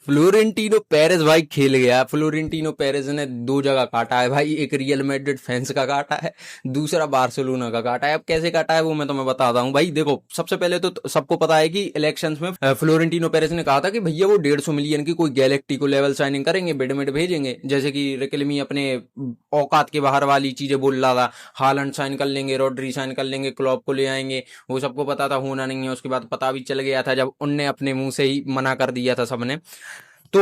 Florentino Perez भाई खेल गया। फ्लोरेंटिनो पेरेज ने दो जगह काटा है भाई, एक रियल मैड्रिड फैंस का काटा है, दूसरा बार्सिलोना का काटा है। अब कैसे काटा है वो मैं तुम्हें बताता हूँ भाई। देखो सबसे पहले तो सबको पता है कि इलेक्शंस में फ्लोरेंटिनो पेरेज ने कहा था कि भैया वो 150 मिलियन की कोई गैलेक्टिको लेवल साइनिंग करेंगे, बिड मिड भेजेंगे, जैसे कि रिकलमी अपने औकात के बाहर वाली चीजें बोल रहा था। हालैंड साइन कर लेंगे, रॉड्री साइन कर लेंगे, क्लॉप को ले आएंगे, वो सबको पता था, होना नहीं है। उसके बाद पता भी चल गया था जब उनने अपने मुंह से ही मना कर दिया था सबने। तो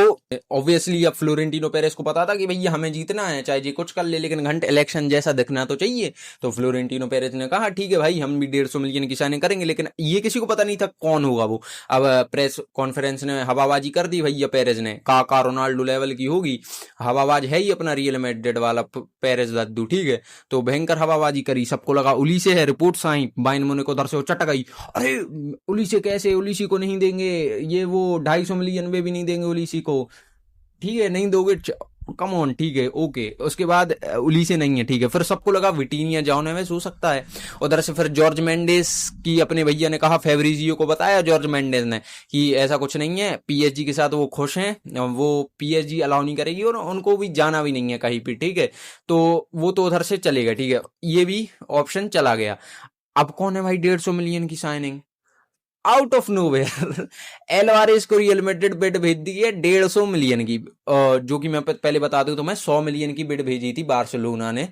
ऑब्वियसली अब फ्लोरेंटिनो पेरेस को पता था कि भैया हमें जीतना है, चाहे जी कुछ कर ले, लेकिन घंटे इलेक्शन जैसा दिखना तो चाहिए। तो फ्लोरेंटिनो पेरेस ने कहा ठीक है भाई, हम भी 150 मिलियन की साइनिंग करेंगे, लेकिन ये किसी को पता नहीं था कौन होगा वो। अब प्रेस कॉन्फ्रेंस ने हवाबाजी कर दी भैया पेरेस ने, काका रोनाल्डो लेवल की होगी। हवाबाज है ही अपना रियल मैड्रिड वाला पेरेस दद्दू, ठीक है। तो भयंकर हवाबाजी करी, सबको लगा उली से है, रिपोर्ट्स आई बायर्न म्यूनिख उधर से चटक गई। अरे उली से कैसे, उलीसी को नहीं देंगे, ये वो 250 मिलियन में भी नहीं देंगे उलीसी को, ठीक है नहीं दोगे, कम ऑन, ठीक है ओके। उसके बाद उली से नहीं है, ठीक है। फिर सबको लगा विटीनिया जाओ नेवेस हो सकता है। उधर से फिर जॉर्ज मेंडेस की अपने भैया ने कहा, फेब्रिजियो को बताया जॉर्ज मेंडेस ने कि ऐसा कुछ नहीं है, पीएसजी के साथ वो खुश हैं, वो पीएसजी अलाउ नहीं करेगी और उनको भी जाना भी नहीं है कहीं पे, ठीक है। तो वो तो उधर से चलेगा, ठीक है, ये भी ऑप्शन चला गया। अब कौन है भाई 150 मिलियन की साइनिंग आउट ऑफ नोवेयर एलवारेस को रियल मैड्रिड बिड भेज दी है 150 मिलियन की, जो कि मैं पहले बता दूं तो मैं 100 मिलियन की बिड भेजी थी बार्सिलोना ने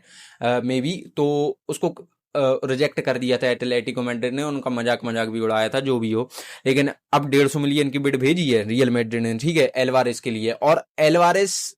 मे बी, तो उसको रिजेक्ट कर दिया था एटलेटिको मैड्रिड ने, उनका मजाक मजाक भी उड़ाया था, जो भी हो। लेकिन अब 150 मिलियन की बिड भेजी है रियल मैड्रिड ने, ठीक है, एलवारेस के लिए। और एलवारेस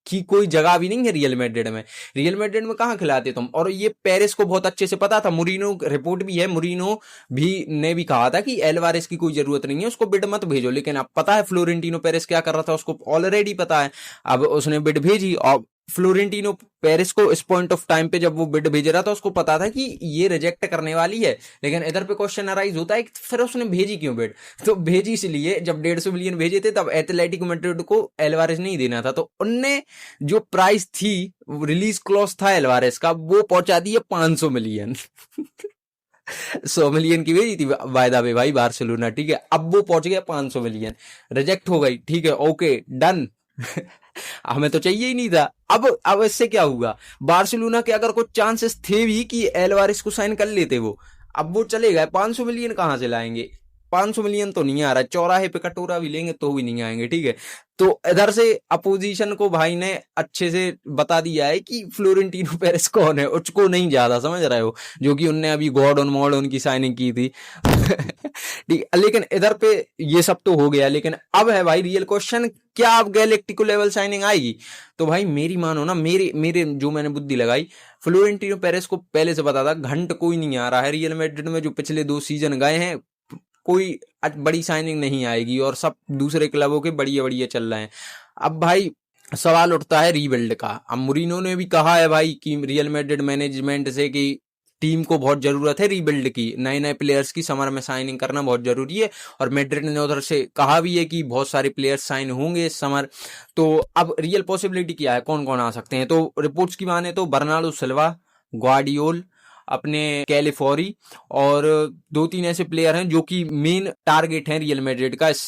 की कोई जगह भी नहीं है रियल मैड्रिड में। रियल मैड्रिड में कहाँ खिलाते तुम, और ये पेरिस को बहुत अच्छे से पता था। मुरीनो रिपोर्ट भी है, मुरीनो भी ने भी कहा था कि एलवारेस की कोई जरूरत नहीं है, उसको बिड मत भेजो। लेकिन अब पता है फ्लोरेंटिनो पेरिस क्या कर रहा था, उसको ऑलरेडी पता है। अब उसने बिड भेजी और फ्लोरेंटिनो पेरिस को इस पॉइंट ऑफ टाइम पे जब वो बिड भेज रहा था उसको पता था कि ये रिजेक्ट करने वाली है। लेकिन इधर पे क्वेश्चन अराइज होता है कि फिर उसने भेजी क्यों बिड, तो भेजी इसलिए जब 150 मिलियन भेजे थे तब एथलेटिको मैड्रिड को एलवारेस नहीं देना था, तो उनने जो प्राइस थी, रिलीज क्लॉज था एलवारेस का, वो पहुंचा दी है 500 मिलियन 100 मिलियन की भेजी थी वायदा पे भाई बार्सिलोना, ठीक है। अब वो पहुंच गया 500 मिलियन, रिजेक्ट हो गई, ठीक है ओके डन हमें तो चाहिए ही नहीं था। अब इससे क्या हुआ, बार्सिलोना के अगर कुछ चांसेस थे भी कि एलवारेस को साइन कर लेते वो, अब वो चले गए, 500 मिलियन कहां से लाएंगे, 500 मिलियन तो नहीं आ रहा, चौराहे पे कटोरा भी लेंगे तो भी नहीं आएंगे, ठीक है। तो इधर से अपोजिशन को भाई ने अच्छे से बता दिया है कि फ्लोरेंटिनो पेरेस कौन है, उसको नहीं ज्यादा समझ रहे हो, जो कि उनने अभी गॉर्डन मॉर्डन की साइनिंग की थी ठीक, लेकिन इधर पे ये सब तो हो गया। लेकिन अब है भाई रियल क्वेश्चन, क्या अब गैलेक्टिको लेवल साइनिंग आएगी। तो भाई मेरी मानो ना, मेरे मेरे जो मैंने बुद्धि लगाई, फ्लोरेंटिनो पेरेस को पहले से पता था घंट कोई नहीं आ रहा है रियल मैड्रिड में, जो पिछले 2 सीजन गए हैं कोई बड़ी साइनिंग नहीं आएगी और सब दूसरे क्लबों के बढ़िया बढ़िया चल रहे हैं। अब भाई सवाल उठता है रीबिल्ड का। अब मुरीनो ने भी कहा है भाई कि रियल मैड्रिड मैनेजमेंट से कि टीम को बहुत जरूरत है रीबिल्ड की, नए नए प्लेयर्स की समर में साइनिंग करना बहुत जरूरी है। और मैड्रिड ने उधर से कहा भी है कि बहुत सारे प्लेयर्स साइन होंगे इस समर। तो अब रियल पॉसिबिलिटी क्या है, कौन कौन आ सकते हैं, तो रिपोर्ट्स की माने तो बर्नार्डो सिल्वा, ग्वार्डियोल, अपने कैलिफोरी और 2-3 ऐसे प्लेयर हैं जो कि मेन टारगेट हैं रियल मैड्रिड का इस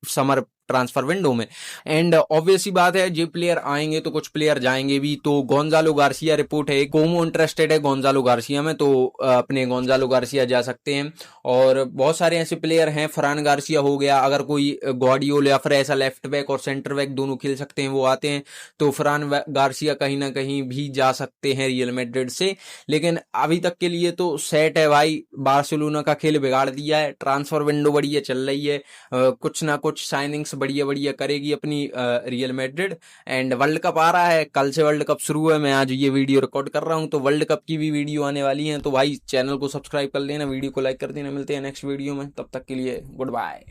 समर ट्रांसफर विंडो में। एंड ऑब्वियसली बात है, जो प्लेयर आएंगे तो कुछ प्लेयर जाएंगे भी। तो गोंजालो गार्सिया रिपोर्ट है, कोमो इंटरेस्टेड है गोंजालो गार्सिया में, तो अपने गोंजालो गार्सिया जा सकते हैं। और बहुत सारे ऐसे प्लेयर हैं, फरान गार्सिया हो गया, अगर कोई ग्वार्डियोल या फिर ऐसा लेफ्ट बैक और सेंटर बैक दोनों खेल सकते हैं वो आते हैं, तो फरान गार्सिया कहीं ना कहीं भी जा सकते हैं रियल मैड्रिड से। लेकिन अभी तक के लिए तो सेट है भाई, बार्सिलोना का खेल बिगाड़ दिया है, ट्रांसफर विंडो बढ़िया चल रही है, कुछ ना कुछ साइनिंग्स बढ़िया बढ़िया करेगी अपनी Real Madrid. And world cup आ रहा है, कल से वर्ल्ड कप शुरू है, मैं आज ये वीडियो रिकॉर्ड कर रहा हूं, तो वर्ल्ड कप की भी वीडियो आने वाली है। तो भाई चैनल को सब्सक्राइब कर लेना, वीडियो को लाइक कर देना, मिलते हैं नेक्स्ट वीडियो में, तब तक के लिए गुड बाय।